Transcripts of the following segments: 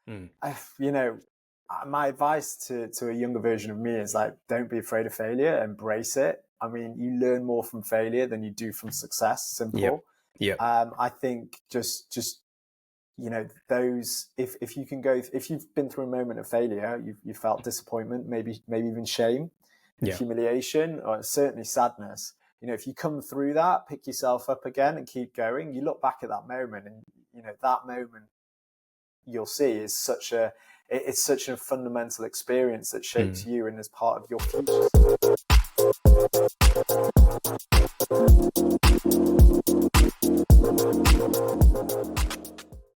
Mm. You know, my advice to a younger version of me is like, don't be afraid of failure, embrace it. I mean, you learn more from failure than you do from success. Yep. Simple. Yep. I think just those, if you can go, if you've been through a moment of failure, you felt disappointment, maybe even shame and Yeah. humiliation, or certainly sadness. If you come through that, pick yourself up again and keep going. You look back at that moment, and that moment, you'll see, is it's such a fundamental experience that shapes Mm. you and is part of your future.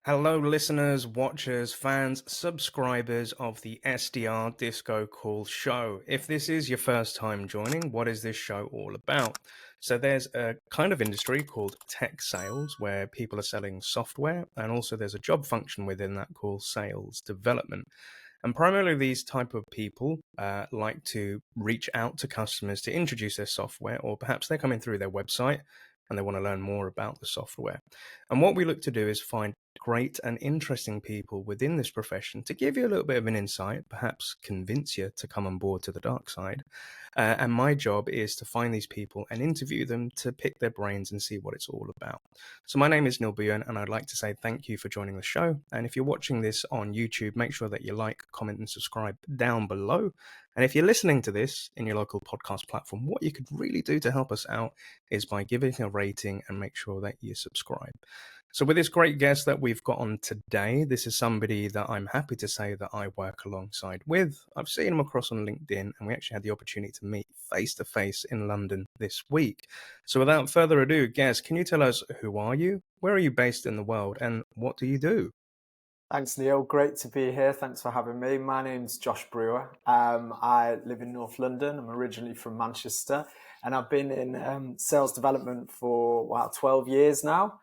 Hello, listeners, watchers, fans, subscribers of the SDR Disco Call show. If this is your first time joining, what is this show all about? So there's a kind of industry called tech sales where people are selling software, and also there's a job function within that called sales development. And primarily these type of people like to reach out to customers to introduce their software, or perhaps they're coming through their website and they want to learn more about the software. And what we look to do is find great and interesting people within this profession to give you a little bit of an insight, perhaps convince you to come on board to the dark side. And my job is to find these people and interview them to pick their brains and see what it's all about. So my name is Neil Bhuiyan, and I'd like to say thank you for joining the show. And if you're watching this on YouTube, make sure that you like, comment, and subscribe down below. And if you're listening to this in your local podcast platform, what you could really do to help us out is by giving a rating and make sure that you subscribe. So with this great guest that we've got on today, this is somebody that I'm happy to say that I work alongside with. I've seen him across on LinkedIn, and we actually had the opportunity to meet face to face in London this week. So without further ado, guest, can you tell us, who are you, where are you based in the world, and what do you do? Thanks, Neil. Great to be here. Thanks for having me. My name's Josh Bruer. I live in North London. I'm originally from Manchester, and I've been in sales development for 12 years now.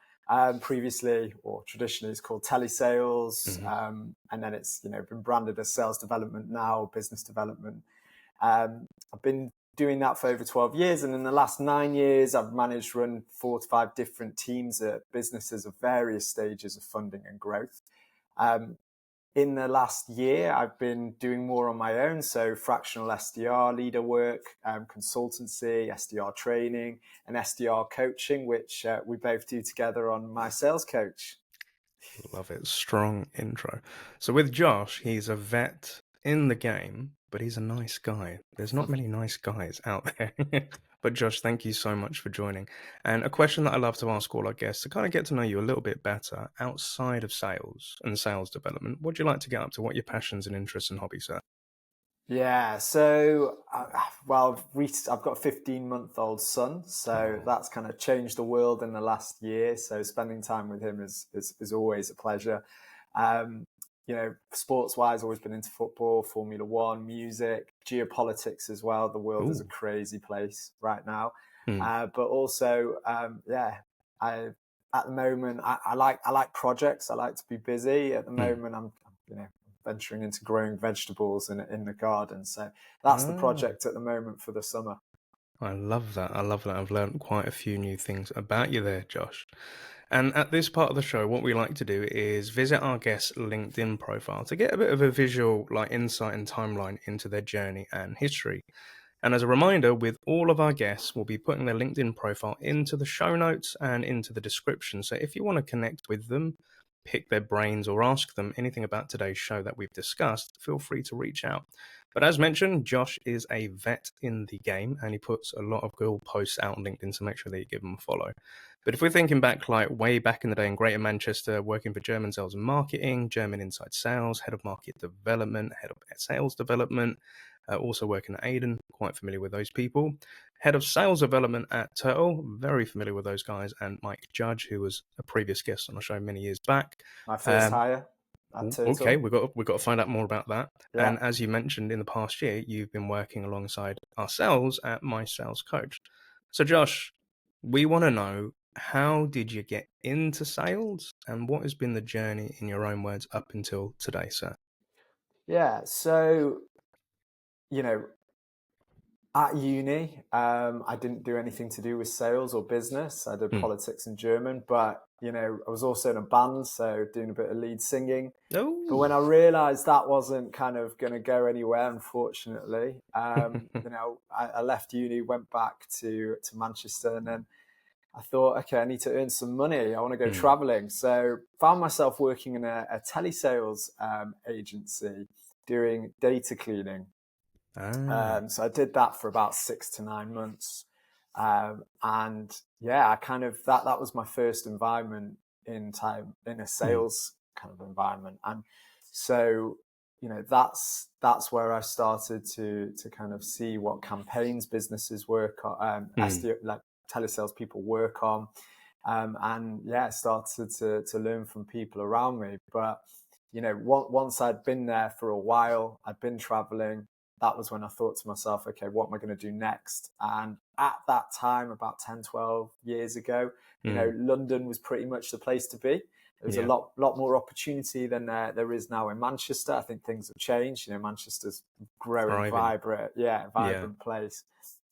Previously, or traditionally, it's called Tele-Sales, and then it's been branded as sales development now, business development. I've been doing that for over 12 years, and in the last 9 years, I've managed to run 4 to 5 different teams at businesses of various stages of funding and growth. In the last year, I've been doing more on my own, so fractional SDR leader work, consultancy, SDR training, and SDR coaching, which we both do together on My Sales Coach. Love it. Strong intro. So with Josh, he's a vet in the game, but he's a nice guy. There's not many nice guys out there. But Josh, thank you so much for joining. And a question that I love to ask all our guests to kind of get to know you a little bit better outside of sales and sales development. What do you like to get up to? What are your passions and interests and hobbies are? Yeah, so I've got a 15-month-old son, so that's kind of changed the world in the last year. So spending time with him is always a pleasure. Sports-wise, always been into football, Formula One, music, geopolitics as well. The world is a Ooh. crazy place right now. Hmm. But also, at the moment, I like projects. I like to be busy. At the moment, I'm venturing into growing vegetables in the garden. So that's the project at the moment for the summer. I love that. I love that. I've learned quite a few new things about you there, Josh. And at this part of the show, what we like to do is visit our guest's LinkedIn profile to get a bit of a visual insight and timeline into their journey and history. And as a reminder, with all of our guests, we'll be putting their LinkedIn profile into the show notes and into the description. So if you want to connect with them, pick their brains, or ask them anything about today's show that we've discussed, feel free to reach out. But as mentioned, Josh is a vet in the game, and he puts a lot of cool posts out on LinkedIn, so make sure that you give him a follow. But if we're thinking back, way back in the day in Greater Manchester, working for German Sales and Marketing, German Inside Sales, Head of Market Development, Head of Sales Development, also working at Aiden, quite familiar with those people. Head of Sales Development at Turtle, very familiar with those guys, and Mike Judge, who was a previous guest on the show many years back. My first hire at Turtle. Okay, we've got to find out more about that. Yeah. And as you mentioned, in the past year, you've been working alongside ourselves at My Sales Coach. So Josh, we want to know, how did you get into sales, and what has been the journey, in your own words, up until today, sir? Yeah. So, At uni, I didn't do anything to do with sales or business. I did Hmm. politics and German, but I was also in a band, so doing a bit of lead singing. But when Oh. I realised that wasn't kind of going to go anywhere, unfortunately, I left uni, went back to Manchester, and then I thought, okay, I need to earn some money. I want to go Hmm. traveling. So found myself working in a Tele-Sales agency doing data cleaning. Ah. So I did that for about 6 to 9 months. And yeah, I kind of that was my first environment in a Hmm. sales kind of environment. And so, that's where I started to kind of see what campaigns businesses work on, Hmm. SDR, like telesales people work on. And yeah, started to learn from people around me. But once I'd been there for a while, I'd been traveling, that was when I thought to myself, okay, what am I going to do next? And at that time, about 10, 12 years ago, Hmm. London was pretty much the place to be. There was a Yeah. lot more opportunity than there is now in Manchester. I think things have changed. Manchester's growing, Thriving. Yeah. vibrant place.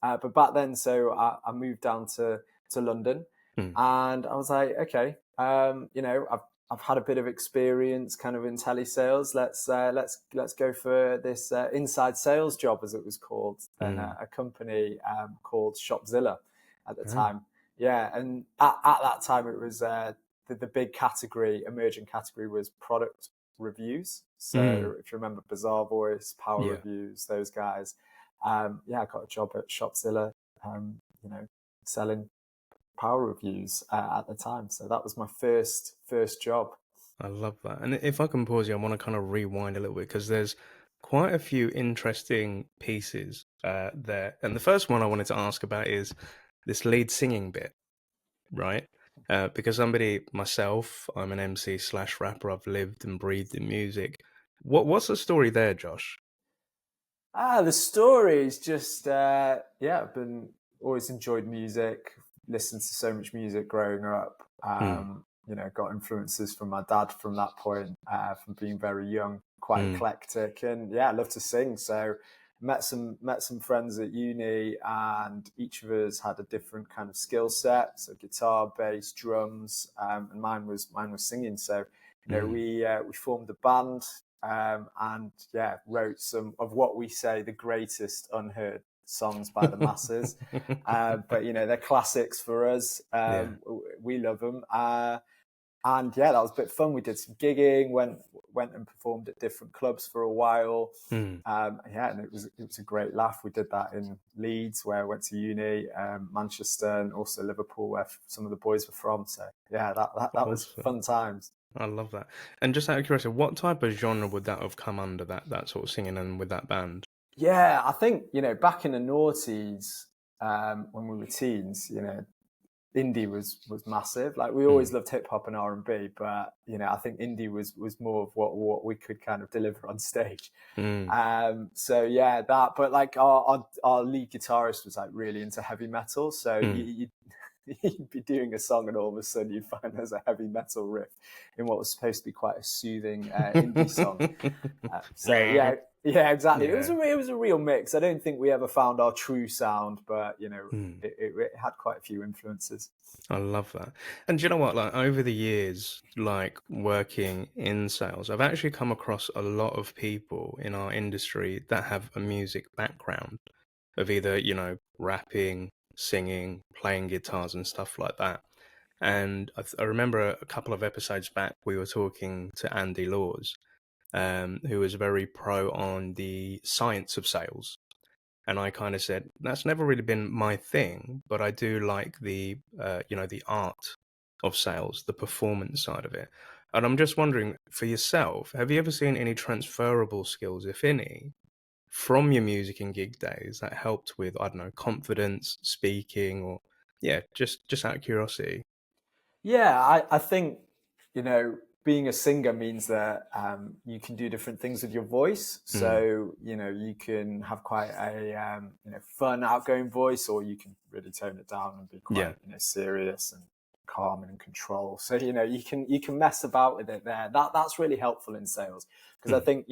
But back then, so I moved down to London, Hmm. and I was like, okay, I've had a bit of experience kind of in telesales. Let's go for this inside sales job, as it was called, and Hmm. a company called Shopzilla at the Ah. time. Yeah, and at that time it was the big category, emerging category was product reviews. Hmm. So if you remember Bazaar Voice, Power Yeah. Reviews, those guys. Yeah, I got a job at Shopzilla, um, you know, selling power reviews at the time. So that was my first job. I love that. And if I can pause you, I want to kind of rewind a little bit because there's quite a few interesting pieces there. And the first one I wanted to ask about is this lead singing bit, right? Because myself, I'm an MC slash rapper. I've lived and breathed in music. What's the story there, Josh? The story is just yeah, I've been always enjoyed music, listened to so much music growing up. Hmm. Got influences from my dad from that point, from being very young, quite Hmm. eclectic, and yeah, I love to sing. So met some friends at uni, and each of us had a different kind of skill set. So guitar, bass, drums, and mine was singing. So Hmm. we formed a band, and yeah, wrote some of what we say the greatest unheard songs by the masses. But they're classics for us. Yeah. We love them. And yeah, that was a bit fun. We did some gigging, went and performed at different clubs for a while. Hmm. Yeah, and it was a great laugh. We did that in Leeds, where I went to uni, Manchester, and also Liverpool, where some of the boys were from. So yeah, that was Awesome. fun times. I love that. And just out of curiosity, what type of genre would that have come under, that sort of singing and with that band? Yeah, I think back in the noughties, when we were teens, indie was massive. Like we Hmm. always loved hip hop and R&B, but I think indie was more of what we could kind of deliver on stage. Hmm. So yeah, that. But like our lead guitarist was like really into heavy metal, so Hmm. you'd be doing a song and all of a sudden you'd find there's a heavy metal riff in what was supposed to be quite a soothing indie song. So Yeah. yeah, yeah, exactly. It was Yeah. a real mix. I don't think we ever found our true sound, but Hmm. it had quite a few influences. I love that. And do you know what? Like over the years, like working in sales, I've actually come across a lot of people in our industry that have a music background of either, rapping, singing, playing guitars and stuff like that. And I remember a couple of episodes back, we were talking to Andy Laws, who was very pro on the science of sales. And I kind of said, that's never really been my thing, but I do like the art of sales, the performance side of it. And I'm just wondering, for yourself, have you ever seen any transferable skills, if any, from your music and gig days that helped with, I don't know, confidence, speaking, or yeah, just out of curiosity. Yeah, I think, being a singer means that you can do different things with your voice. Mm, So, you can have quite a fun, outgoing voice, or you can really tone it down and be yeah. quite, serious and calm and in control. So, you can mess about with it there. That's really helpful in sales because I Mm, think,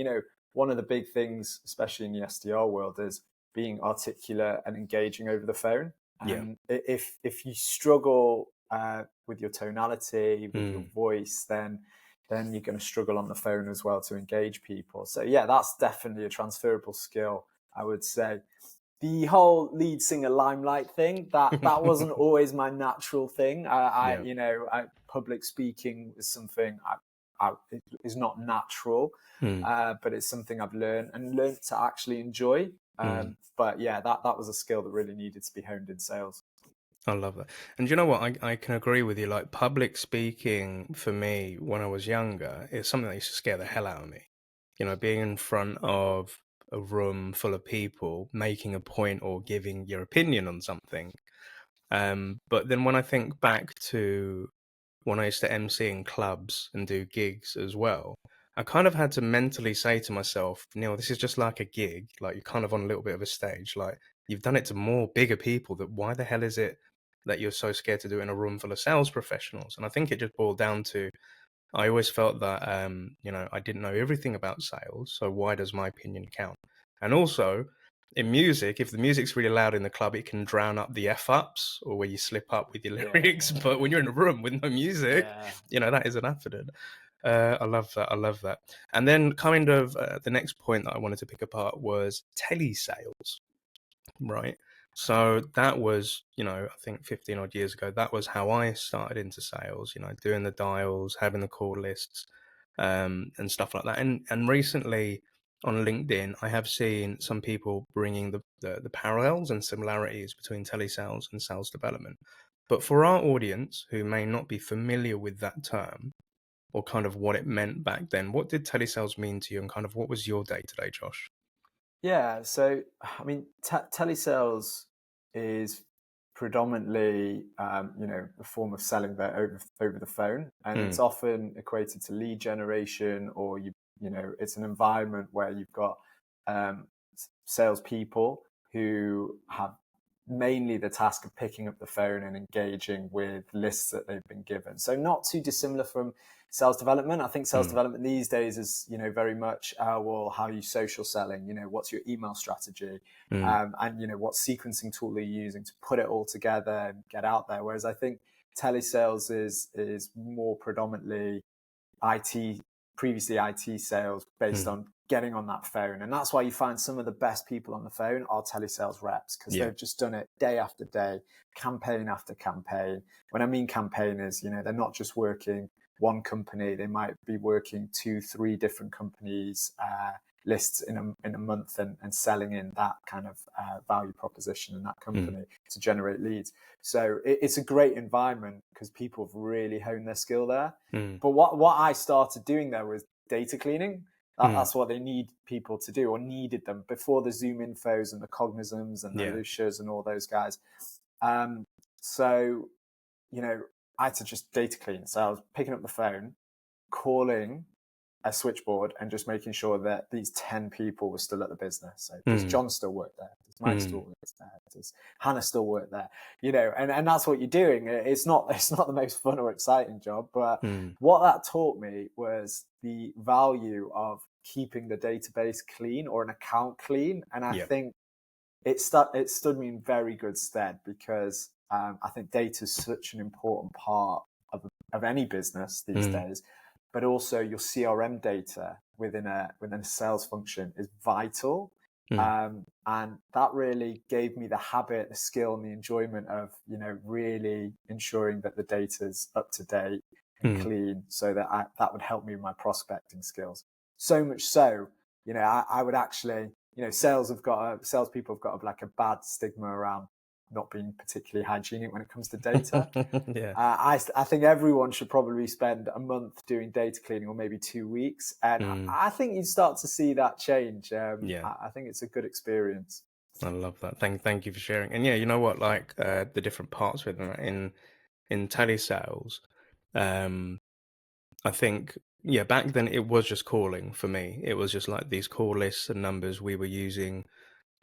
one of the big things, especially in the SDR world, is being articulate and engaging over the phone. Yeah. And if you struggle with your tonality, with your Mm. voice, then you're going to struggle on the phone as well to engage people. So yeah, that's definitely a transferable skill, I would say. The whole lead singer limelight thing, that wasn't always my natural thing. Yeah. Public speaking is something it is not natural, Mm. but it's something I've learned to actually enjoy. Mm. But yeah, that was a skill that really needed to be honed in sales. I love that. And you know what? I can agree with you. Like public speaking for me when I was younger is something that used to scare the hell out of me. Being in front of a room full of people, making a point or giving your opinion on something. But then when I think back to when I used to MC in clubs and do gigs as well, I kind of had to mentally say to myself, Neil, this is just like a gig. Like you're kind of on a little bit of a stage. Like you've done it to more bigger people. That why the hell is it that you're so scared to do it in a room full of sales professionals? And I think it just boiled down to I always felt that I didn't know everything about sales, so why does my opinion count? And also, in music, if the music's really loud in the club, it can drown up the F ups or where you slip up with your lyrics. But when you're in a room with no music, Yeah. that isn't happening. I love that. I love that. And then, kind of, the next point that I wanted to pick apart was telesales. Right. So that was, I think 15 odd years ago, that was how I started into sales, doing the dials, having the call lists, and stuff like that. And recently on LinkedIn, I have seen some people bringing the parallels and similarities between telesales and sales development. But for our audience who may not be familiar with that term or kind of what it meant back then, what did telesales mean to you and kind of what was your day to day, Josh? Yeah, so I mean, telesales is predominantly, a form of selling that over the phone, and it's Mm, often equated to lead generation, or it's an environment where you've got salespeople who have mainly the task of picking up the phone and engaging with lists that they've been given. So not too dissimilar from sales development. I think sales mm, development these days is, very much, well, how are you social selling? What's your email strategy? mm, And, what sequencing tool are you using to put it all together and get out there? Whereas I think telesales is more predominantly IT, previously IT sales based mm. on getting on that phone. And that's why you find some of the best people on the phone are telesales reps, because Yeah. they've just done it day after day, campaign after campaign. When I mean campaign is, they're not just working one company, they might be working 2, 3 different companies, lists in a month, and selling in that kind of value proposition in that Mm, company to generate leads. So it's a great environment because people have really honed their skill there. mm, But what I started doing there was data cleaning. mm. That's what they need people to do, or needed them before the Zoom infos and the Cognizants and the Yeah. Lucias and all those guys. So, I had to just data clean. So I was picking up the phone, calling a switchboard, and just making sure that these 10 people were still at the business. So does Mm, John still work there? Does Mike still mm. work there? Does Hannah still work there? And that's what you're doing. It's not the most fun or exciting job, but Mm. what that taught me was the value of keeping the database clean, or an account clean. And I Yeah. think it stood me in very good stead, because I think data is such an important part of any business these Mm, days. But also your CRM data within a sales function is vital. mm, And that really gave me the habit, the skill, and the enjoyment of, really ensuring that the data is up to date and mm. clean, so that that would help me with my prospecting skills. So much so, I would actually, salespeople have got like a bad stigma around not being particularly hygienic when it comes to data. Yeah. I think everyone should probably spend a month doing data cleaning, or maybe 2 weeks. And Mm, I think you start to see that change. yeah. I think it's a good experience. I love that. Thank you for sharing. And yeah, you know what? Like the different parts within that in telesales, um, I think back then it was just calling for me. It was just like these call lists and numbers. We were using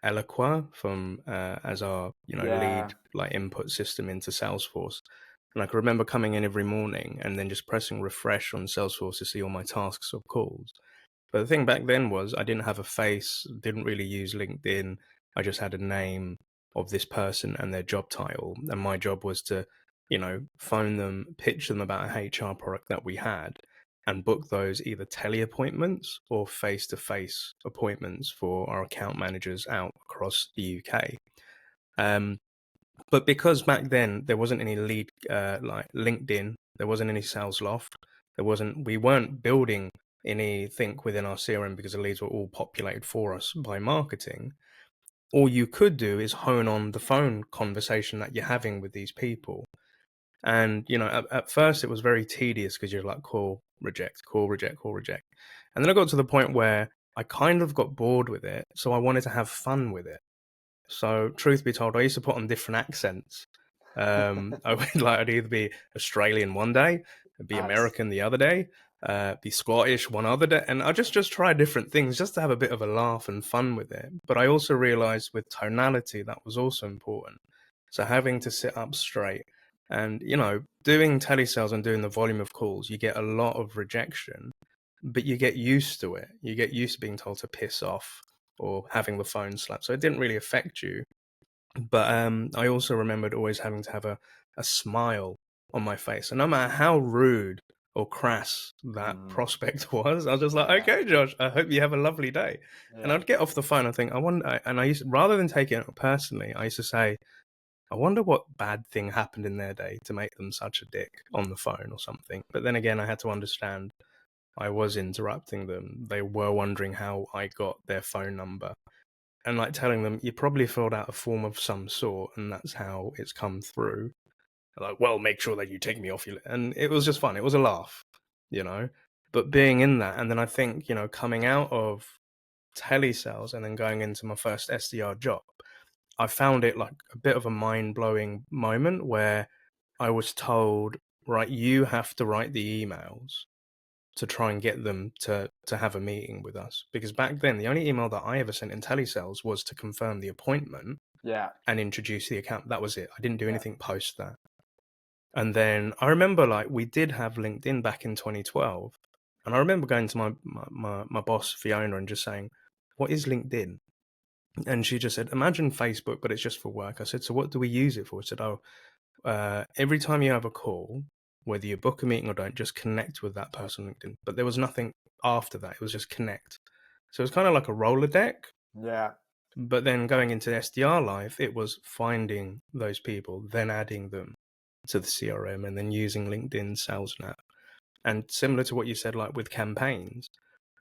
Eloqua from as our lead Yeah. like input system into Salesforce. And I can remember coming in every morning and then just pressing refresh on Salesforce to see all my tasks or calls. But the thing back then was I didn't have a face, didn't really use LinkedIn. I just had a name of this person and their job title. And my job was to, phone them, pitch them about a HR product that we had, and book those either tele appointments or face to face appointments for our account managers out across the UK. But because back then there wasn't any lead, like LinkedIn, there wasn't any Sales Loft, we weren't building anything within our CRM because the leads were all populated for us by marketing. All you could do is hone on the phone conversation that you're having with these people. And, at first it was very tedious because you're like, call, reject, call, reject, call, reject. And then I got to the point where I kind of got bored with it. So I wanted to have fun with it. So, truth be told, I used to put on different accents. I'd either be Australian one day, be Nice. American the other day, be Scottish one other day, and I just try different things just to have a bit of a laugh and fun with it. But I also realized with tonality that was also important. So having to sit up straight and doing telesales and doing the volume of calls, you get a lot of rejection, but you get used to it. You get used to being told to piss off or having the phone slap. So it didn't really affect you. But I also remembered always having to have a smile on my face. And no matter how rude or crass that prospect was, I was just like, Yeah. okay, Josh, I hope you have a lovely day. And Yeah. I'd get off the phone and think, and I used, rather than take it personally, I used to say, I wonder what bad thing happened in their day to make them such a dick on the phone or something. But then again, I had to understand I was interrupting them. They were wondering how I got their phone number. And like telling them, you probably filled out a form of some sort, and that's how it's come through. Like, well, make sure that you take me off your. And it was just fun. It was a laugh, you know. But being in that, and then I think coming out of telesales and then going into my first SDR job, I found it like a bit of a mind blowing moment where I was told, right, you have to write the emails to try and get them to have a meeting with us. Because back then, the only email that I ever sent in telesales was to confirm the appointment Yeah. and introduce the account. That was it. I didn't do Yeah. anything post that. And then I remember like we did have LinkedIn back in 2012. And I remember going to my boss, Fiona, and just saying, what is LinkedIn? And she just said, imagine Facebook, but it's just for work. I said, so what do we use it for? She said, every time you have a call, whether you book a meeting or don't, just connect with that person on LinkedIn. But there was nothing after that. It was just connect. So it was kind of like a Rolodex. Yeah. But then going into SDR life, it was finding those people, then adding them to the CRM, and then using LinkedIn Sales Nav. And similar to what you said, like with campaigns,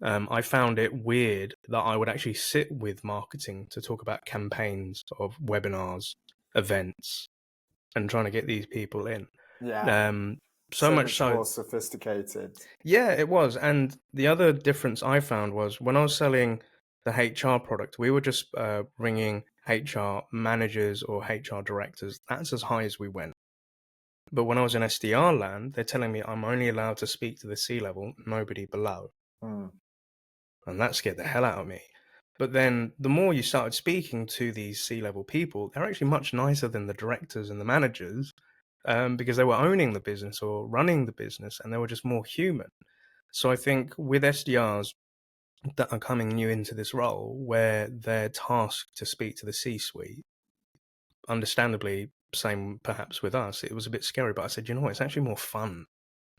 I found it weird that I would actually sit with marketing to talk about campaigns of webinars, events, and trying to get these people in. Yeah. So So much much so, more sophisticated. yeah, it was. And the other difference I found was when I was selling the HR product, we were just ringing HR managers or HR directors. That's as high as we went. But when I was in SDR land, they're telling me I'm only allowed to speak to the C level, nobody below. And that scared the hell out of me. But then the more you started speaking to these C-level people, they're actually much nicer than the directors and the managers because they were owning the business or running the business, and they were just more human. So I think with SDRs that are coming new into this role where they're tasked to speak to the C-suite, understandably, same perhaps with us, it was a bit scary, but I said, you know what, it's actually more fun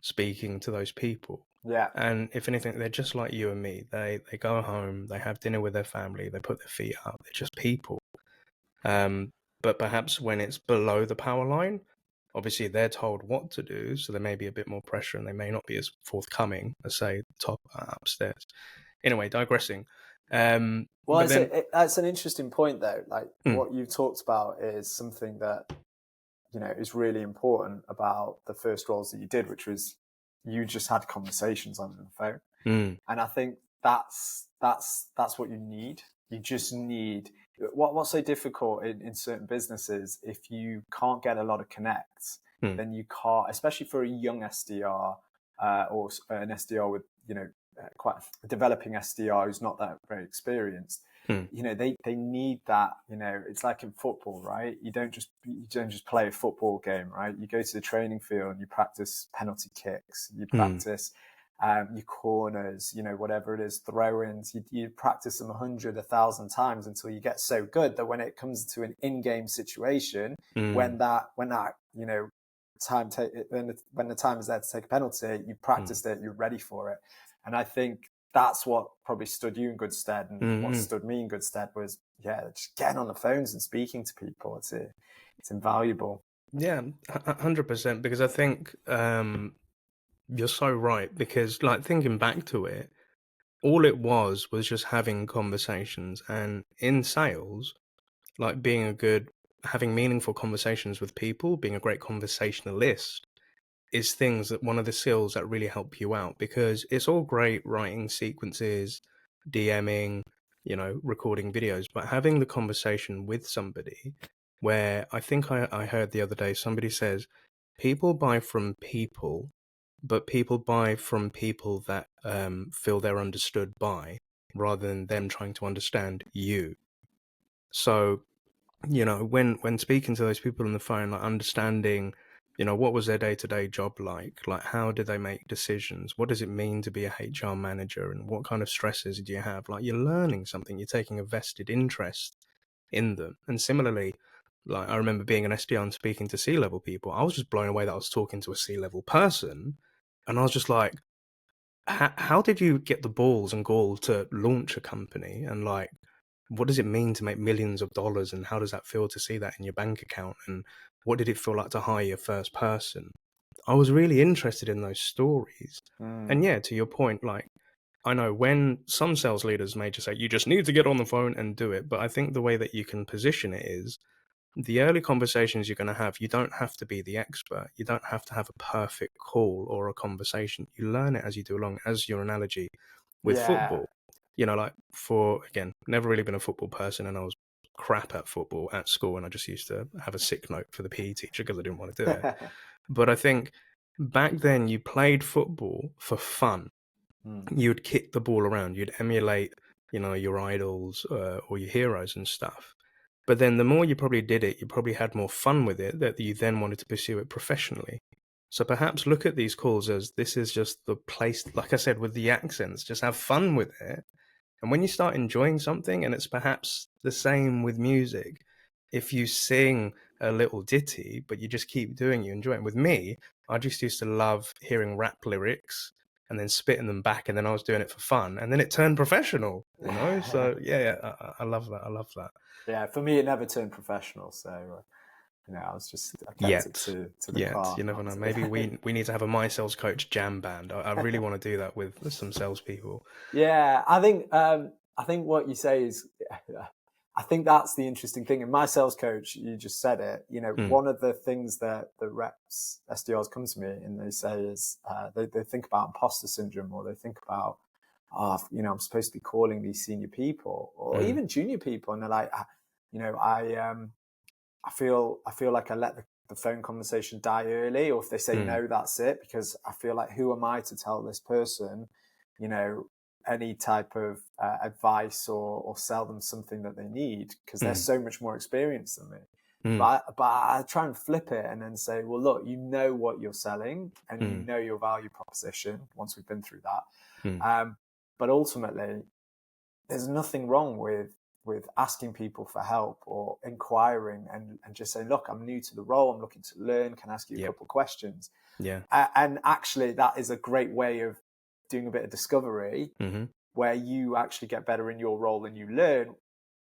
speaking to those people. Yeah. And if anything, they're just like you and me. They go home, they have dinner with their family, they put their feet up. They're just people. But perhaps when it's below the power line, obviously they're told what to do, so there may be a bit more pressure, and they may not be as forthcoming as say top upstairs. Anyway, digressing. Well, But then, that's an interesting point, though. Like mm, what you've talked about is something that is really important about the first roles that you did, which was you just had conversations on the phone, and I think that's what you need. You just need what's so difficult in certain businesses. If you can't get a lot of connects, then you can't, especially for a young SDR or an SDR with quite a developing SDR who's not that very experienced. They need that. It's like in football, right? You don't just play a football game, right? You go to the training field and you practice penalty kicks, you practice your corners, whatever it is, throw-ins. You practice them 100, 1,000 times until you get so good that when it comes to an in-game situation, when that when the time is there to take a penalty, you practiced it, you're ready for it. And I think that's what probably stood you in good stead, and what stood me in good stead was just getting on the phones and speaking to people. It's invaluable. Yeah, 100%. Because I think you're so right. Because like thinking back to it, all it was just having conversations, and in sales, like having meaningful conversations with people, being a great conversationalist is things that one of the skills that really help you out, because it's all great writing sequences, DMing, recording videos, but having the conversation with somebody, where I think I heard the other day somebody says people buy from people, but people buy from people that feel they're understood by, rather than them trying to understand you. So when speaking to those people on the phone, like understanding, what was their day-to-day job like how do they make decisions, what does it mean to be a HR manager, and what kind of stresses do you have, like you're learning something, you're taking a vested interest in them. And similarly, like I remember being an SDR and speaking to C-level people, I was just blown away that I was talking to a C-level person, and I was just like, how did you get the balls and gall to launch a company, and like what does it mean to make millions of dollars, and how does that feel to see that in your bank account, and what did it feel like to hire your first person? I was really interested in those stories. And yeah, to your point, like I know when some sales leaders may just say you just need to get on the phone and do it, but I think the way that you can position it is the early conversations you're going to have, you don't have to be the expert. You don't have to have a perfect call or a conversation. You learn it as you do along, as your analogy with Yeah. football. Like again, never really been a football person, and I was crap at football at school, and I just used to have a sick note for the PE teacher because I didn't want to do it. But I think back then you played football for fun. You'd kick the ball around, you'd emulate, your idols or your heroes and stuff. But then the more you probably did it, you probably had more fun with it, that you then wanted to pursue it professionally. So perhaps look at these calls as this is just the place, like I said, with the accents, just have fun with it. And when you start enjoying something, and it's perhaps the same with music, if you sing a little ditty, but you just keep doing, you enjoy it. With me, I just used to love hearing rap lyrics and then spitting them back, and then I was doing it for fun, and then it turned professional, So yeah, I love that. I love that. Yeah, for me, it never turned professional. So, I kept it to the craft. You never know. Maybe we need to have a My Sales Coach jam band. I really want to do that with some salespeople. Yeah, I think what you say is, I think that's the interesting thing. In My Sales Coach, you just said it. One of the things that the reps, SDRs, come to me and they say is they think about imposter syndrome, or they think about, I'm supposed to be calling these senior people or even junior people, and they're like, I feel like I let the phone conversation die early, or if they say no, that's it, because I feel like, who am I to tell this person, any type of advice or sell them something that they need, because they're so much more experienced than me. But I try and flip it and then say, well, look, you know what you're selling, and you know your value proposition once we've been through that. But ultimately, there's nothing wrong with asking people for help or inquiring and just saying, look, I'm new to the role, I'm looking to learn, can I ask you a couple of questions? Yeah. And actually, that is a great way of doing a bit of discovery, where you actually get better in your role and you learn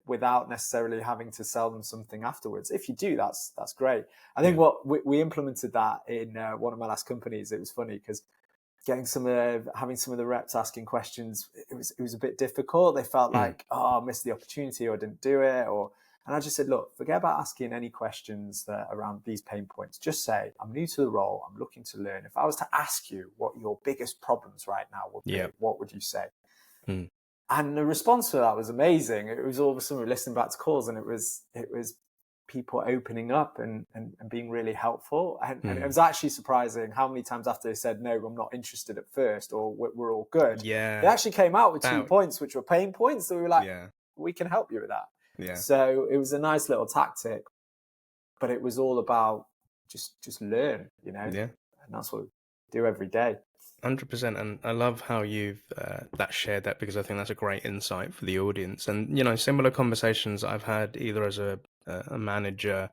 without necessarily having to sell them something afterwards. If you do, that's great. I think what we implemented that in one of my last companies. It was funny because having some of the reps asking questions, it was a bit difficult. They felt like, I missed the opportunity, or I didn't do it, and I just said, look, forget about asking any questions that around these pain points. Just say, I'm new to the role, I'm looking to learn. If I was to ask you what your biggest problems right now would be, what would you say? And the response to that was amazing. It was all of a sudden listening back to calls, and it was people opening up and being really helpful. And it was actually surprising how many times after they said, no, I'm not interested at first, or we're all good, they actually came out with 2 points, which were pain points. So we were like, we can help you with that. So it was a nice little tactic, but it was all about just learn, and that's what we do every day. 100%. And I love how you've that shared that, because I think that's a great insight for the audience. And, similar conversations I've had either as a manager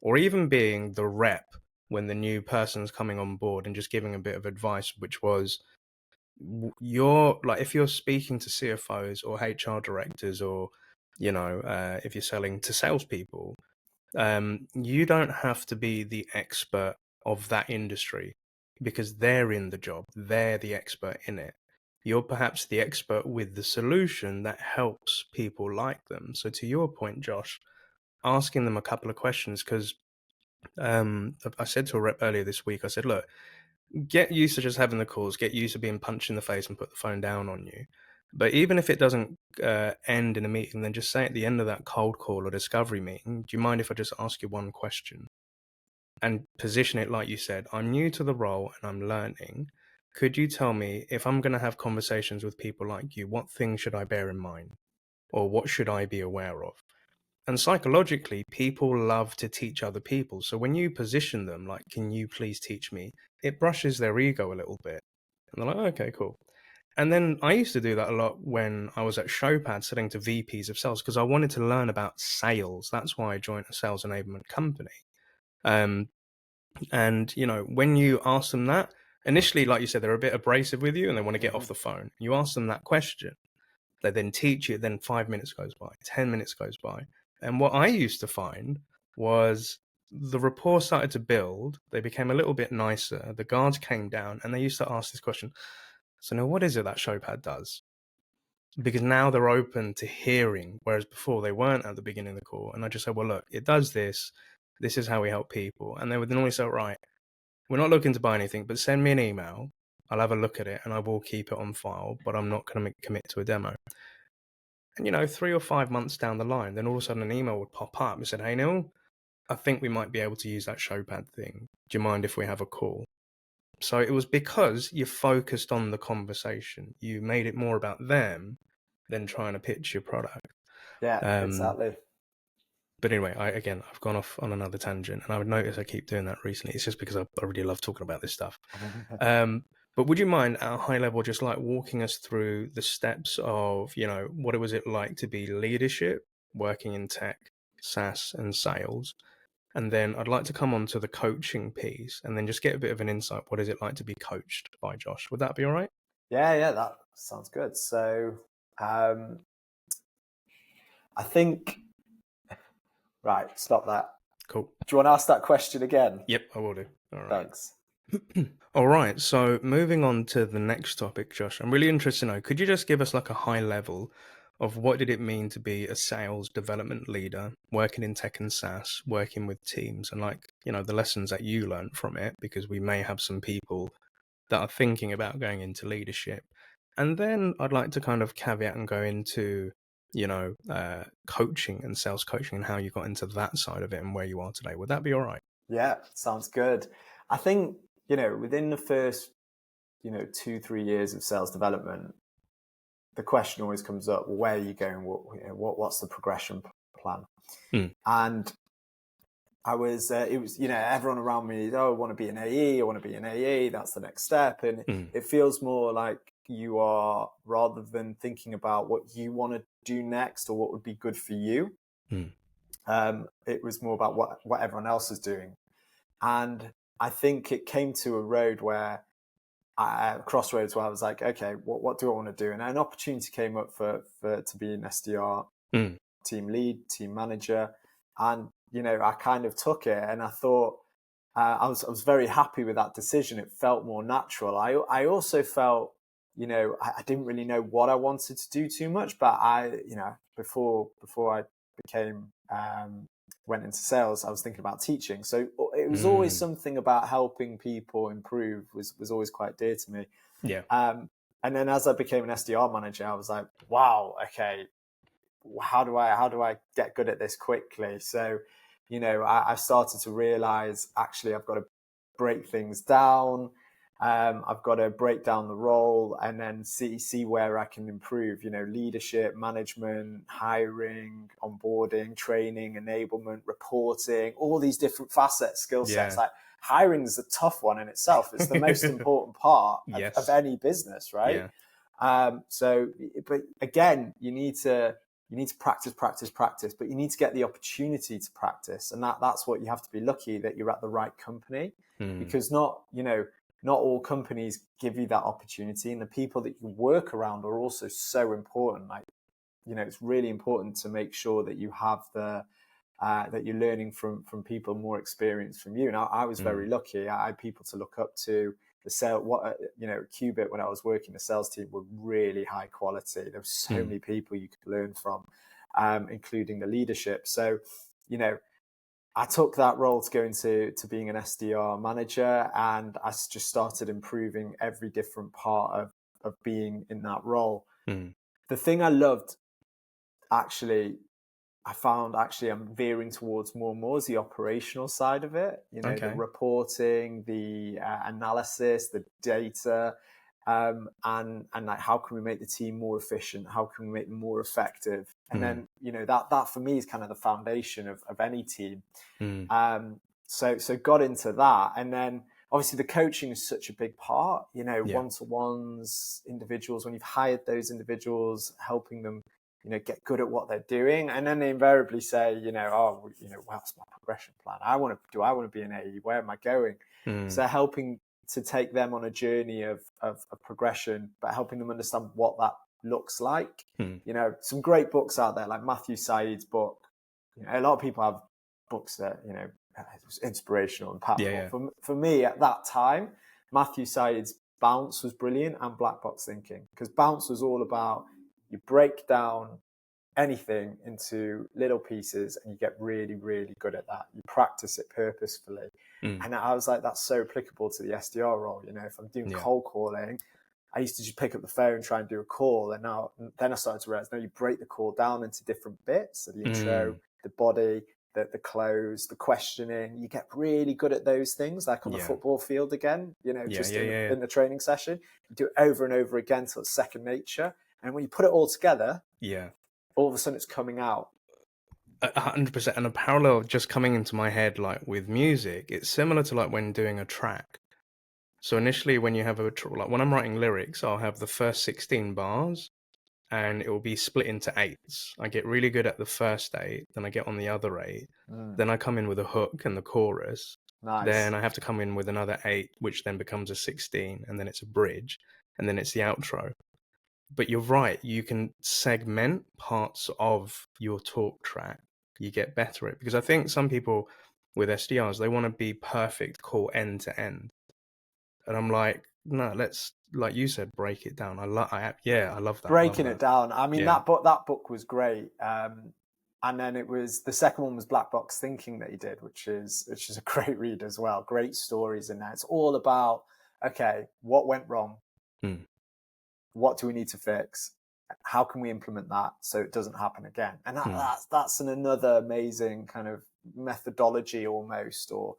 or even being the rep when the new person's coming on board and just giving a bit of advice, which was, you're like, if you're speaking to CFOs or HR directors, or, if you're selling to salespeople, you don't have to be the expert of that industry because they're in the job. They're the expert in it. You're perhaps the expert with the solution that helps people like them. So to your point, Josh, asking them a couple of questions, because I said to a rep earlier this week, I said, look, get used to just having the calls, get used to being punched in the face and put the phone down on you. But even if it doesn't end in a meeting, then just say at the end of that cold call or discovery meeting, do you mind if I just ask you one question? And position it like you said, I'm new to the role and I'm learning. Could you tell me, if I'm going to have conversations with people like you, what things should I bear in mind? Or what should I be aware of? And psychologically, people love to teach other people. So when you position them like, can you please teach me? It brushes their ego a little bit. And they're like, okay, cool. And then I used to do that a lot when I was at Showpad selling to VPs of sales, because I wanted to learn about sales. That's why I joined a sales enablement company. And, when you ask them that, initially, like you said, they're a bit abrasive with you and they want to get off the phone. You ask them that question, they then teach you, then 5 minutes goes by, 10 minutes goes by. And what I used to find was the rapport started to build. They became a little bit nicer. The guards came down and they used to ask this question. So now what is it that Showpad does? Because now they're open to hearing, whereas before they weren't at the beginning of the call. And I just said, well, look, it does this. This is how we help people. And they would normally say, right, we're not looking to buy anything, but send me an email. I'll have a look at it and I will keep it on file, but I'm not going to commit to a demo. And, 3 or 5 months down the line, then all of a sudden an email would pop up and said, hey, Neil, I think we might be able to use that Showpad thing. Do you mind if we have a call? So it was because you focused on the conversation. You made it more about them than trying to pitch your product. Yeah, exactly. But anyway, I've gone off on another tangent, and I would notice I keep doing that recently. It's just because I really love talking about this stuff. But would you mind at a high level just like walking us through the steps of, what was it like to be leadership, working in tech, SaaS and sales? And then I'd like to come on to the coaching piece and then just get a bit of an insight. What is it like to be coached by Josh? Would that be all right? Yeah, that sounds good. So I think, right, stop that. Cool. Do you want to ask that question again? Yep, I will do. All right. Thanks. All right. So moving on to the next topic, Josh, I'm really interested to know, could you just give us like a high level of what did it mean to be a sales development leader, working in tech and SaaS, working with teams, and like, the lessons that you learned from it, because we may have some people that are thinking about going into leadership. And then I'd like to kind of caveat and go into, coaching and sales coaching and how you got into that side of it and where you are today. Would that be all right? Yeah, sounds good. I think, within the first, 2-3 years of sales development, the question always comes up, where are you going? What's the progression plan? And I was, it was, everyone around me, I want to be an AE, I want to be an AE, that's the next step. And it feels more like you are, rather than thinking about what you want to do next or what would be good for you, it was more about what everyone else is doing. And I think it came to a road where, crossroads where I was like, okay, what do I want to do? And an opportunity came up to be an SDR, team lead, team manager. And, I kind of took it and I thought, I was very happy with that decision. It felt more natural. I also felt, I didn't really know what I wanted to do too much, but before I became, went into sales, I was thinking about teaching. So it was always something about helping people improve was always quite dear to me. Yeah. And then as I became an SDR manager, I was like, wow, okay, how do I get good at this quickly? So, I started to realize, actually, I've got to break things down. I've got to break down the role and then see where I can improve, leadership, management, hiring, onboarding, training, enablement, reporting, all these different facets, skill sets. Like hiring is a tough one in itself. It's the most important part of any business, right? But again, you need to practice, but you need to get the opportunity to practice. And that's what you have to be lucky that you're at the right company, because not all companies give you that opportunity, and the people that you work around are also so important. Like, it's really important to make sure that you have that you're learning from people more experienced from you. And I was very lucky. I had people to look up to. The Qubit, when I was working, the sales team were really high quality. There were so many people you could learn from, including the leadership. So, I took that role to go into being an SDR manager, and I just started improving every different part of being in that role. The thing I loved, I found I'm veering towards more and more is the operational side of it. The reporting, the analysis, the data, and like, how can we make the team more efficient? How can we make them more effective? And then that for me is kind of the foundation of any team. So got into that, and then obviously the coaching is such a big part. One-to-ones, individuals. When you've hired those individuals, helping them get good at what they're doing, and then they invariably say, what's my progression plan? I want to be an AE. Where am I going? So helping to take them on a journey of progression, but helping them understand what that looks like. Some great books out there, like Matthew Said's book. A lot of people have books that it's inspirational and impactful. For me at that time, Matthew Said's Bounce was brilliant, and Black Box Thinking, because Bounce was all about, you break down anything into little pieces and you get really, really good at that. You practice it purposefully. And I was like, that's so applicable to the SDR role. If I'm doing cold calling, I used to just pick up the phone, try and do a call. And then I started to realize, no, you break the call down into different bits. So the intro, the body, the close, the questioning. You get really good at those things, like on the football field again, in the training session. You do it over and over again till it's second nature. And when you put it all together, all of a sudden it's coming out. 100%. And a parallel just coming into my head, like with music, it's similar to like when doing a track. So initially, when you have like when I'm writing lyrics, I'll have the first 16 bars, and it will be split into 8s. I get really good at the first 8, then I get on the other 8. Then I come in with a hook and the chorus. Nice. Then I have to come in with another 8, which then becomes a 16, and then it's a bridge, and then it's the outro. But you're right, you can segment parts of your talk track. You get better at it. Because I think some people with SDRs, they want to be perfect call end to end. And I'm like, no, let's, like you said, break it down. I love that. Breaking it down. I mean, that book was great. And then the second one was Black Box Thinking that he did, which is a great read as well. Great stories in there. It's all about, okay, what went wrong? What do we need to fix? How can we implement that so it doesn't happen again? And that's another amazing kind of methodology almost, or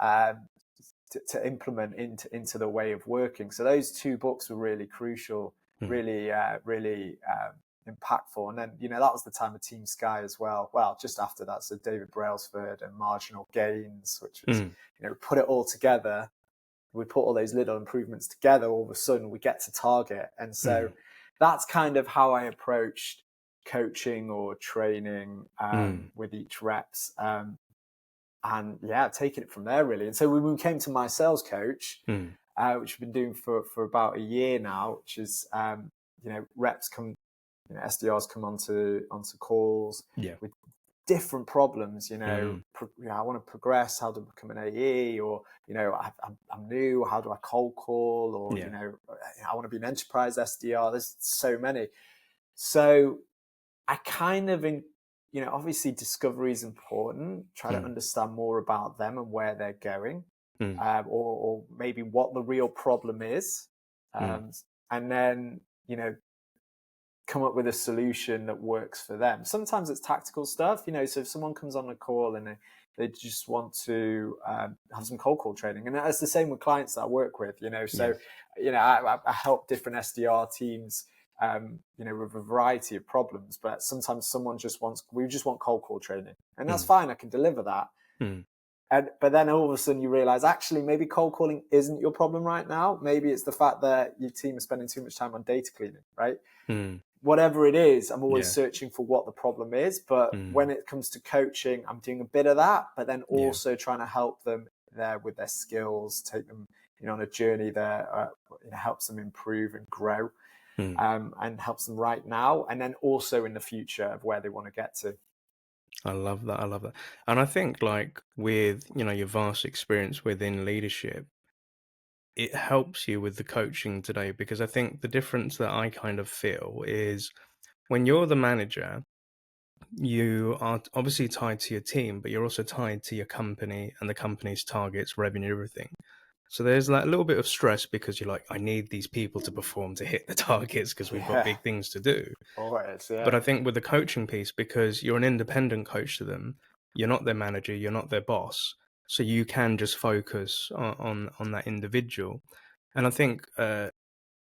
to implement into the way of working. So those two books were really crucial, really impactful. And then, that was the time of Team Sky as well. Well, just after that, so David Brailsford and Marginal Gains, which was, put it all together. We put all those little improvements together, all of a sudden we get to target. And so that's kind of how I approached coaching or training with each reps. And taking it from there really. And so when we came to my sales coach, which we've been doing for about a year now, which is, reps come, SDRs come onto calls with different problems. I want to progress. How to become an AE, or I'm new. How do I cold call? Or I want to be an enterprise SDR. There's so many. So I kind of obviously discovery is important. Try to understand more about them and where they're going, or maybe what the real problem is, and then come up with a solution that works for them. Sometimes it's tactical stuff, so if someone comes on a call and They just want to have some cold call training. And that's the same with clients that I work with, So, I help different SDR teams, with a variety of problems. But sometimes we just want cold call training. And that's fine. I can deliver that. But then all of a sudden you realize, actually, maybe cold calling isn't your problem right now. Maybe it's the fact that your team is spending too much time on data cleaning, right? Whatever it is, I'm always searching for what the problem is. But when it comes to coaching, I'm doing a bit of that, but then also trying to help them there with their skills, take them on a journey that helps them improve and grow, and helps them right now, and then also in the future of where they want to get to. I love that. I love that. And I think like with, your vast experience within leadership, it helps you with the coaching today, because I think the difference that I kind of feel is when you're the manager, you are obviously tied to your team, but you're also tied to your company and the company's targets, revenue, everything. So there's that little bit of stress because you're like, I need these people to perform to hit the targets because we've got big things to do. Always, But I think with the coaching piece, because you're an independent coach to them, you're not their manager, you're not their boss. So you can just focus on that individual. And I think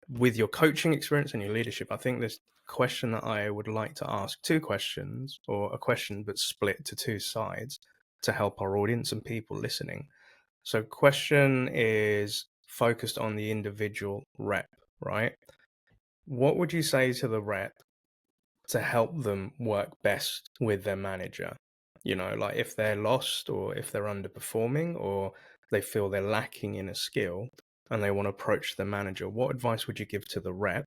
with your coaching experience and your leadership, I think this question that I would like to ask, two questions, or a question but split to two sides to help our audience and people listening. So question is focused on the individual rep, right? What would you say to the rep to help them work best with their manager? Like if they're lost or if they're underperforming or they feel they're lacking in a skill and they want to approach the manager, what advice would you give to the rep?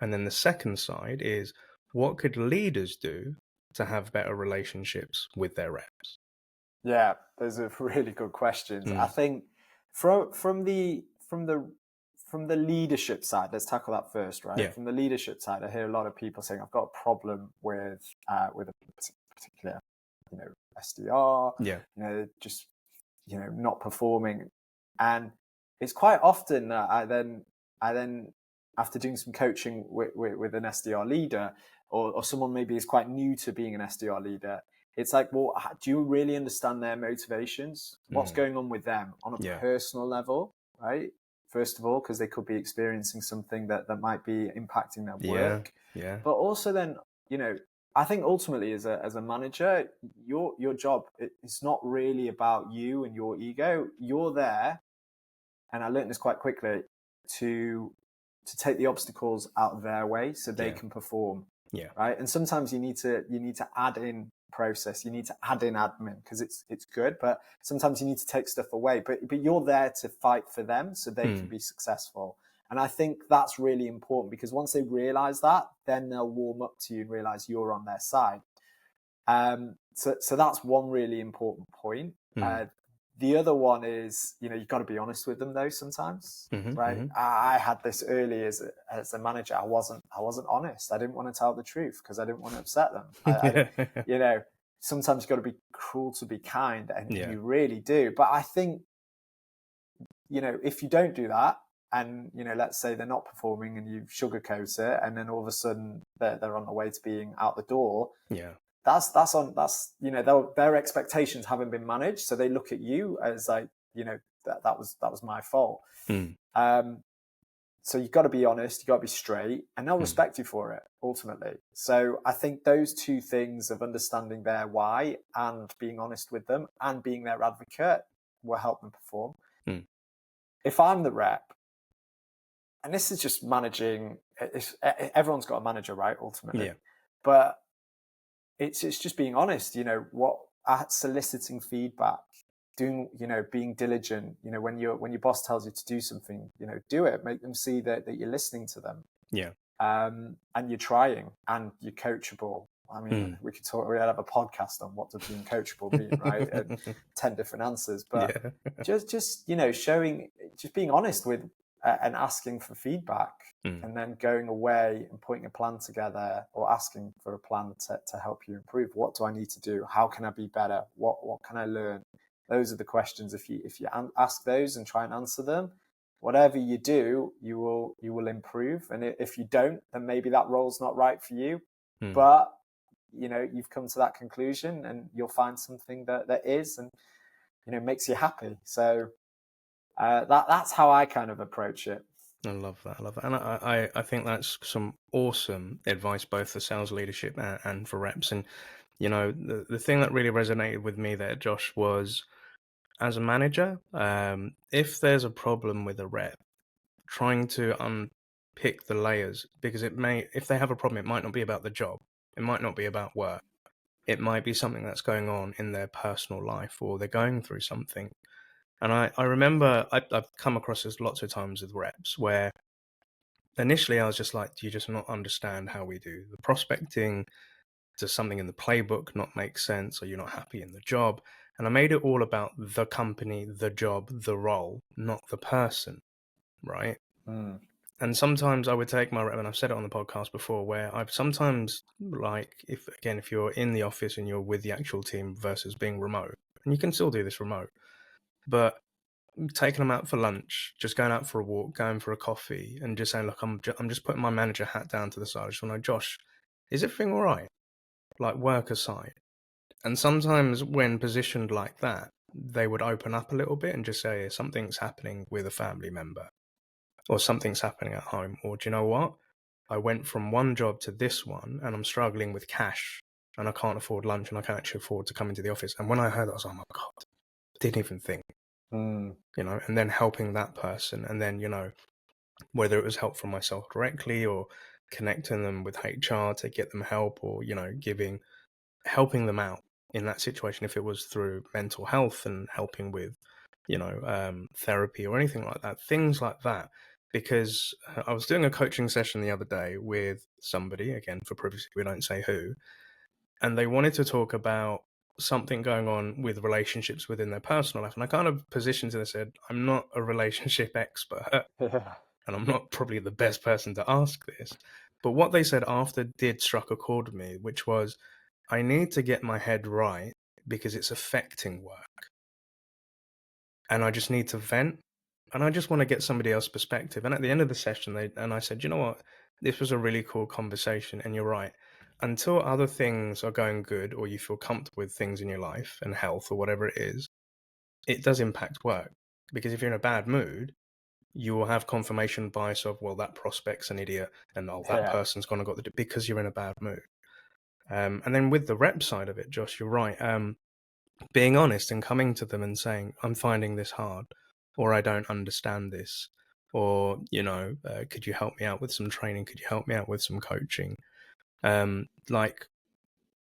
And then the second side is, what could leaders do to have better relationships with their reps? Yeah, those are really good questions. I think from the leadership side, let's tackle that first, right? Yeah. From the leadership side, I hear a lot of people saying, "I've got a problem with a particular, SDR, Yeah. just not performing," and it's quite often that I then after doing some coaching with an SDR leader or someone maybe is quite new to being an SDR leader. It's like, well, do you really understand their motivations? What's going on with them on a personal level, right? First of all, because they could be experiencing something that might be impacting their work. Yeah. But also then, I think ultimately as a manager, your job, it's not really about you and your ego. You're there, and I learned this quite quickly, to take the obstacles out of their way so they can perform. Yeah. Right. And sometimes you need to add in process, you need to add in admin because it's good, but sometimes you need to take stuff away. But you're there to fight for them so they can be successful. And I think that's really important because once they realize that, then they'll warm up to you and realize you're on their side. So that's one really important point. The other one is, you've got to be honest with them though sometimes, right? I had this early as a manager. I wasn't honest. I didn't want to tell the truth because I didn't want to upset them. Sometimes you've got to be cruel to be kind, and you really do. But I think, if you don't do that, and let's say they're not performing and you sugarcoat it, and then all of a sudden they're on the way to being out the door. Yeah. That's their expectations haven't been managed, so they look at you as like, that was my fault. So you've got to be honest, you've got to be straight, and they'll respect you for it ultimately. So I think those two things of understanding their why and being honest with them and being their advocate will help them perform. If I'm the rep, and this is just managing, everyone's got a manager, right? Ultimately, but it's just being honest, soliciting feedback, doing, being diligent, when your boss tells you to do something, do it, make them see that you're listening to them. Yeah. And you're trying and you're coachable. I mean, we'd have a podcast on what does being coachable mean, right? And 10 different answers, but just being honest with, and asking for feedback, and then going away and putting a plan together or asking for a plan to help you improve. What do I need to do? How can I be better? What can I learn? Those are the questions. If you ask those and try and answer them, whatever you do, you will improve. And if you don't, then maybe that role's not right for you. But you've come to that conclusion, and you'll find something that is, and makes you happy. So that's how I kind of approach it. I love that. I love that. And I think that's some awesome advice, both for sales leadership and for reps. And, the thing that really resonated with me there, Josh, was as a manager, if there's a problem with a rep, trying to unpick the layers, because if they have a problem, it might not be about the job. It might not be about work. It might be something that's going on in their personal life, or they're going through something. And I remember I've come across this lots of times with reps where initially I was just like, do you just not understand how we do the prospecting? Does something in the playbook not make sense? Are you not happy in the job? And I made it all about the company, the job, the role, not the person, right? Mm. And sometimes I would take my rep, and I've said it on the podcast before, where I've sometimes, like, if you're in the office and you're with the actual team versus being remote, and you can still do this remote, but taking them out for lunch, just going out for a walk, going for a coffee, and just saying, look, I'm just putting my manager hat down to the side. I just want to know, Josh, is everything all right? Like, work aside. And sometimes when positioned like that, they would open up a little bit and just say, something's happening with a family member, or something's happening at home, or do you know what? I went from one job to this one, and I'm struggling with cash, and I can't afford lunch, and I can't actually afford to come into the office. And when I heard that, I was like, oh my God, didn't even think. Mm. And then helping that person, and then, whether it was help from myself directly or connecting them with HR to get them help, or, helping them out in that situation, if it was through mental health and helping with, therapy or anything like that, things like that. Because I was doing a coaching session the other day with somebody, again, for privacy, we don't say who, and they wanted to talk about something going on with relationships within their personal life. And I kind of positioned it and said, I'm not a relationship expert, Yeah. and I'm not probably the best person to ask this. But what they said after did struck a chord with me, which was, I need to get my head right because it's affecting work. And I just need to vent. And I just want to get somebody else's perspective. And at the end of the session, I said, you know what? This was a really cool conversation. And you're right. Until other things are going good, or you feel comfortable with things in your life and health or whatever it is, it does impact work. Because if you're in a bad mood, you will have confirmation bias of, well, that prospect's an idiot, and that Yeah. person's gone and got the, because you're in a bad mood. And then with the rep side of it, Josh, you're right. Being honest and coming to them and saying, I'm finding this hard, or I don't understand this, or, could you help me out with some training? Could you help me out with some coaching? Like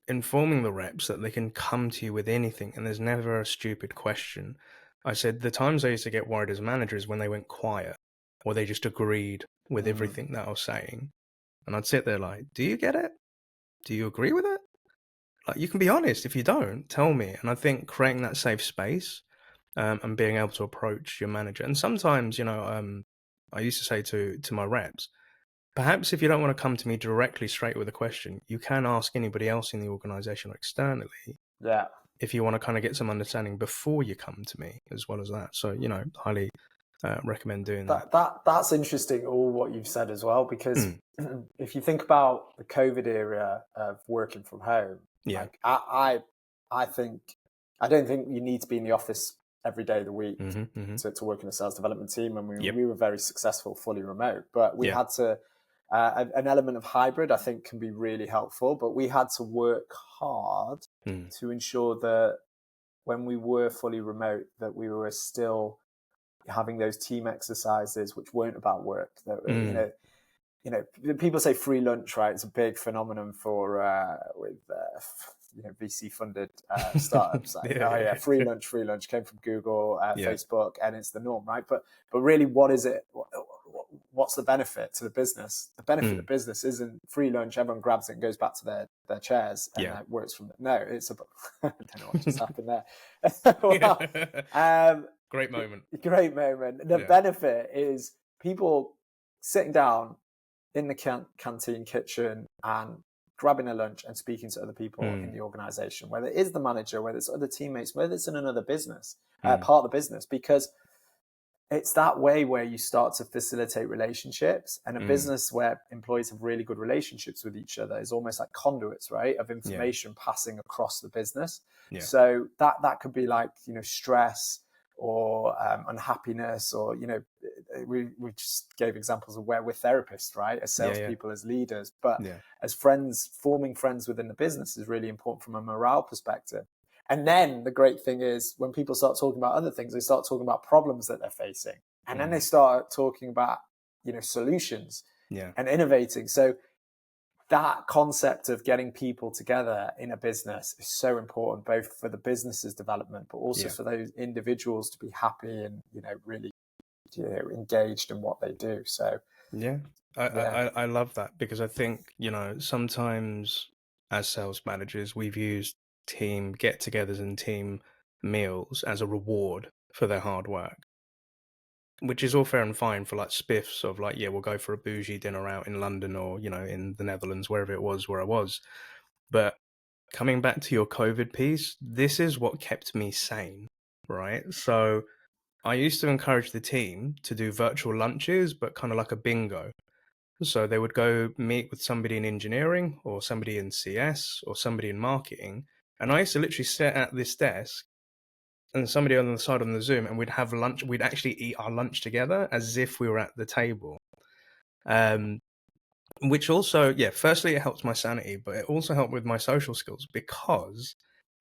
informing the reps that they can come to you with anything, and there's never a stupid question. I said the times I used to get worried as a manager is when they went quiet, or they just agreed with Mm. everything that I was saying. And I'd sit there like, do you get it? Do you agree with it? Like, you can be honest. If you don't, tell me. And I think creating that safe space, and being able to approach your manager. And sometimes, I used to say to my reps, perhaps if you don't want to come to me directly straight with a question, you can ask anybody else in the organization or externally Yeah. if you want to kind of get some understanding before you come to me, as well as that. So, highly recommend doing that. That's interesting, all what you've said as well, because Mm, if you think about the COVID era of working from home, yeah. like I think I don't think you need to be in the office every day of the week to work in a sales development team. And Yep. we were very successful fully remote, but we Yeah. had to an element of hybrid, I think, can be really helpful. But we had to work hard Mm, to ensure that when we were fully remote, that we were still having those team exercises which weren't about work. That mm. people say free lunch, right? It's a big phenomenon for with VC funded startups. Like, oh yeah, Yeah. free lunch came from Google, Yeah. Facebook, and it's the norm, right? But really, what is it? What's the benefit to the business? The benefit to Mm, the business isn't free lunch. Everyone grabs it and goes back to their chairs, and yeah. it works from it. No, it's about. I don't know what just happened there. Well, Great moment. great moment. The Yeah. benefit is people sitting down in the canteen kitchen and grabbing a lunch and speaking to other people in Mm, the organization, whether it is the manager, whether it's other teammates, whether it's in another business, mm, part of the business, because it's that way where you start to facilitate relationships, and a Mm, business where employees have really good relationships with each other is almost like conduits, right, of yeah, information passing across the business. yeah, So that could be like, stress or unhappiness, or we just gave examples of where we're therapists, right, as yeah, yeah, salespeople, as leaders, but yeah, as friends. Forming friends within the business is really important from a morale perspective. And then the great thing is when people start talking about other things, they start talking about problems that they're facing. And then they mm, start talking about, solutions yeah, and innovating. So that concept of getting people together in a business is so important, both for the business's development, but also yeah, for those individuals to be happy and, really, engaged in what they do. So yeah. I, yeah, I love that because I think, sometimes as sales managers, we've used team get-togethers and team meals as a reward for their hard work, which is all fair and fine for like spiffs of like, yeah, we'll go for a bougie dinner out in London or, in the Netherlands, wherever it was where I was. But coming back to your COVID piece, this is what kept me sane, right? So I used to encourage the team to do virtual lunches, but kind of like a bingo. So they would go meet with somebody in engineering or somebody in CS or somebody in marketing. And I used to literally sit at this desk and somebody on the side on the Zoom, and we'd have lunch. We'd actually eat our lunch together as if we were at the table. Um, which also, yeah, firstly, it helps my sanity, but it also helped with my social skills because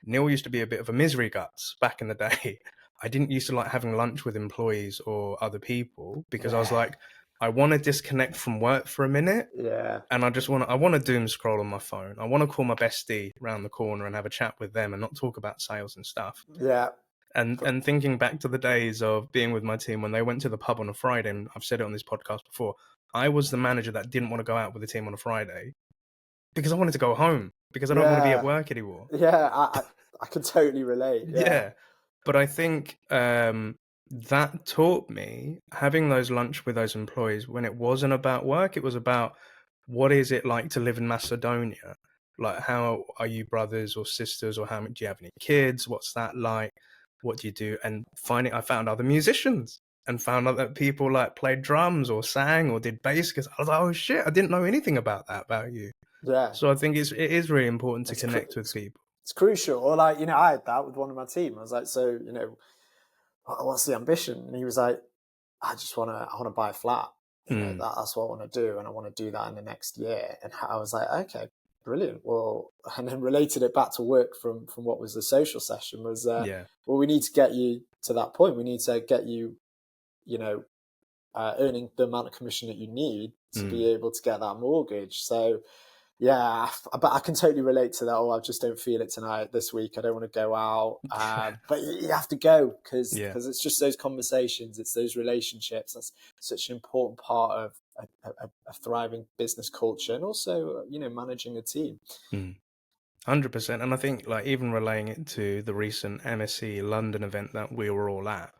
Neil used to be a bit of a misery guts back in the day. I didn't used to like having lunch with employees or other people because I was yeah, like, I want to disconnect from work for a minute. yeah, And I want to doom scroll on my phone. I want to call my bestie round the corner and have a chat with them and not talk about sales and stuff. yeah, And thinking back to the days of being with my team when they went to the pub on a Friday, and I've said it on this podcast before, I was the manager that didn't want to go out with the team on a Friday because I wanted to go home because I don't want to be at yeah, work anymore. yeah. I can totally relate. Yeah, Yeah. But I think that taught me having those lunch with those employees when it wasn't about work, it was about what is it like to live in Macedonia? Like, how are you brothers or sisters, or do you have any kids? What's that like? What do you do? And I found other musicians and found out that people like played drums or sang or did bass because I was like, oh shit, I didn't know anything about that about you. yeah. So I think it is really important to It's connect with people. it's crucial. Or like, I had that with one of my team. I was like, so, what's the ambition? And he was like, I want to buy a flat. Mm, That's what I want to do, and I want to do that in the next year. And I was like, okay, brilliant. Well, and then related it back to work from what was the social session was, yeah. well, we need to get you to that point. We need to get you, you know, earning the amount of commission that you need to Mm. be able to get that mortgage. So yeah, but I can totally relate to that. Oh, I just don't feel it tonight, this week. I don't want to go out. But you have to go because Yeah. it's just those conversations, it's those relationships. That's such an important part of a thriving business culture, and also, managing a team. 100%. And I think like even relaying it to the recent MSC London event that we were all at,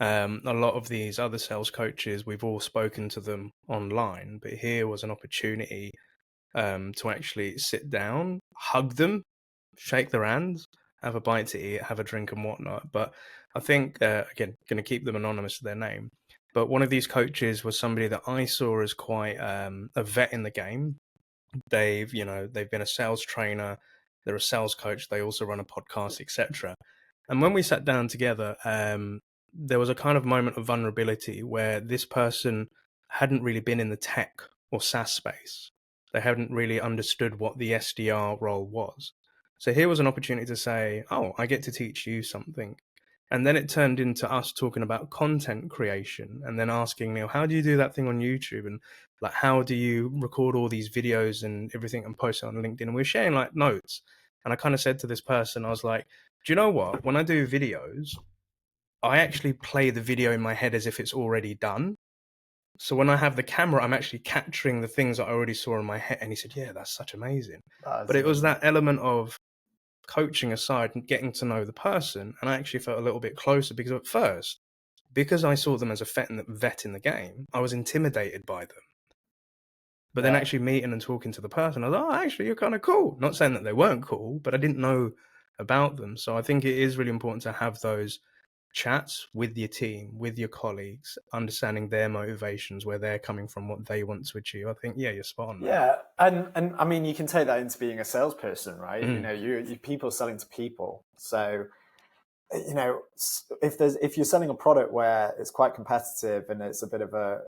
a lot of these other sales coaches, we've all spoken to them online, but here was an opportunity to actually sit down, hug them, shake their hands, have a bite to eat, have a drink and whatnot. But I think, again, going to keep them anonymous to their name. But one of these coaches was somebody that I saw as quite a vet in the game. They've been a sales trainer, they're a sales coach, they also run a podcast, etc. And when we sat down together, there was a kind of moment of vulnerability where this person hadn't really been in the tech or SaaS space. They hadn't really understood what the SDR role was. So here was an opportunity to say, oh, I get to teach you something. And then it turned into us talking about content creation and then asking Neil, how do you do that thing on YouTube? And like, how do you record all these videos and everything and post it on LinkedIn? And we're sharing like notes. And I kind of said to this person, I was like, do you know what? When I do videos, I actually play the video in my head as if it's already done. So when I have the camera, I'm actually capturing the things that I already saw in my head. And he said, yeah, that's such amazing. That's But it was amazing. that element of coaching aside and getting to know the person. And I actually felt a little bit closer because at first, because I saw them as a vet in the game, I was intimidated by them. But then Yeah, actually meeting and talking to the person, I was like, oh, actually, you're kind of cool. Not saying that they weren't cool, but I didn't know about them. So I think it is really important to have those chats with your team, with your colleagues, understanding their motivations, where they're coming from, what they want to achieve. I think, yeah, you're spot on, mate. Yeah, and I mean, you can take that into being a salesperson, right? You Mm, know, you people selling to people. So, you know, if you're selling a product where it's quite competitive and it's a bit of a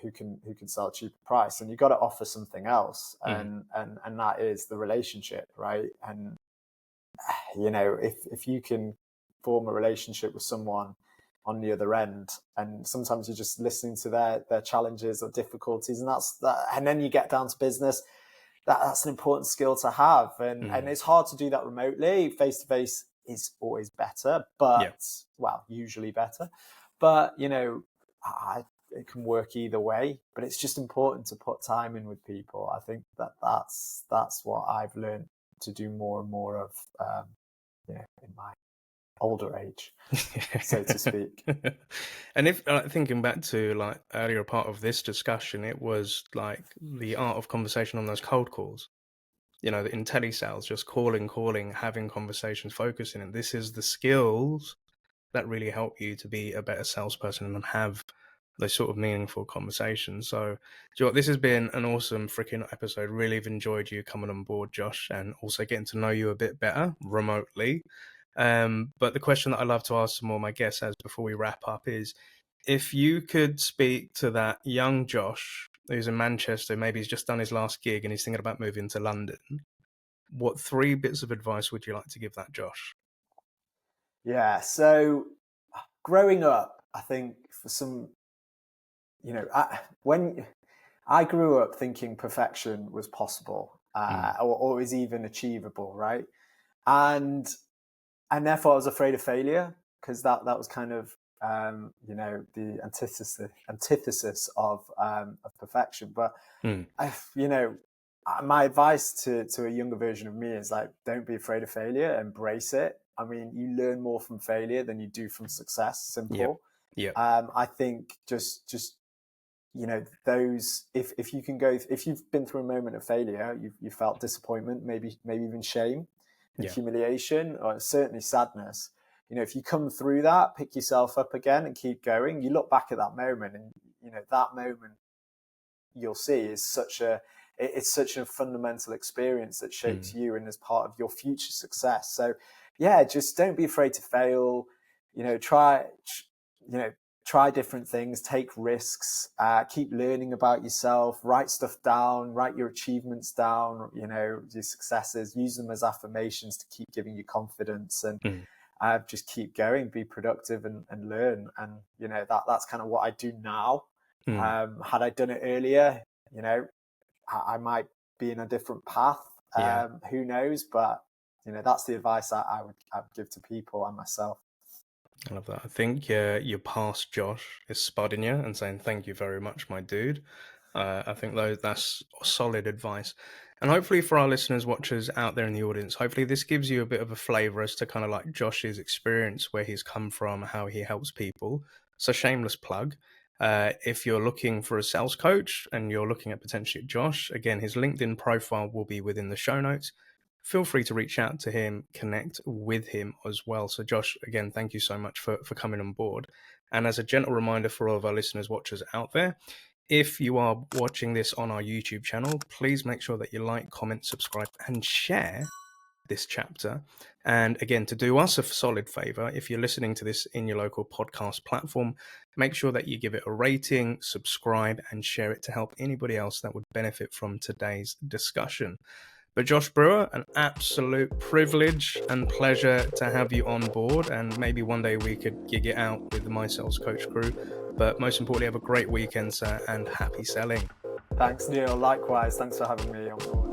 who can sell a cheaper price, and you've got to offer something else, mm, and that is the relationship, right? And you know, if you can form a relationship with someone on the other end, and sometimes you're just listening to their challenges or difficulties, and that's that, and then you get down to business. That's an important skill to have, and mm. it's hard to do that remotely. Face to face is always better, Yeah. but well, usually better. But you know, it can work either way. But it's just important to put time in with people. I think that's what I've learned to do more and more of, you know, in my older age, so to speak. And if thinking back to like earlier part of this discussion, it was like the art of conversation on those cold calls. You know, in telesales, just calling, having conversations, focusing. And this is the skills that really help you to be a better salesperson and have those sort of meaningful conversations. So, do you know what? This has been an awesome freaking episode. Really have enjoyed you coming on board, Josh, and also getting to know you a bit better remotely. But the question that I love to ask some more of my guests as before we wrap up is, if you could speak to that young Josh who's in Manchester, maybe he's just done his last gig and he's thinking about moving to London, what 3 bits of advice would you like to give that Josh? Yeah. So growing up, I think for some, you know, when I grew up thinking perfection was possible, Mm, or is even achievable, right? And and therefore I was afraid of failure, because that was kind of, you know, the antithesis of perfection. But mm, you know, my advice to a younger version of me is like, don't be afraid of failure, embrace it. I mean, you learn more from failure than you do from success. yep, Simple. yep, I think just you know, those, if you can go, if you've been through a moment of failure, you felt disappointment, maybe even shame and yeah, humiliation, or certainly sadness. You know, if you come through that, pick yourself up again and keep going. You look back at that moment, and you know that moment, you'll see, is it's such a fundamental experience that shapes mm, you and is part of your future success. So yeah, just don't be afraid to fail. You know, you know, try different things, take risks, keep learning about yourself, write stuff down, write your achievements down, you know, your successes, use them as affirmations to keep giving you confidence, and mm, just keep going, be productive, and learn. And you know, that's kind of what I do now. mm, Had I done it earlier, you know, I might be in a different path. yeah. Who knows? But you know, that's the advice I would give to people and myself. I love that. I think your past Josh is spotting you and saying thank you very much, my dude. I think that's solid advice. And hopefully for our listeners, watchers out there in the audience, hopefully this gives you a bit of a flavor as to kind of like Josh's experience, where he's come from, how he helps people. So shameless plug. If you're looking for a sales coach and you're looking at potentially Josh, again, his LinkedIn profile will be within the show notes. Feel free to reach out to him, connect with him as well. So, Josh, again, thank you so much for coming on board. And as a gentle reminder for all of our listeners, watchers out there, if you are watching this on our YouTube channel, please make sure that you like, comment, subscribe, and share this chapter. And again, to do us a solid favor, if you're listening to this in your local podcast platform, make sure that you give it a rating, subscribe, and share it to help anybody else that would benefit from today's discussion. But Josh Bruer, an absolute privilege and pleasure to have you on board. And maybe one day we could gig it out with the My Sales Coach crew. But most importantly, have a great weekend, sir, and happy selling. Thanks, Neil. Likewise, thanks for having me on board.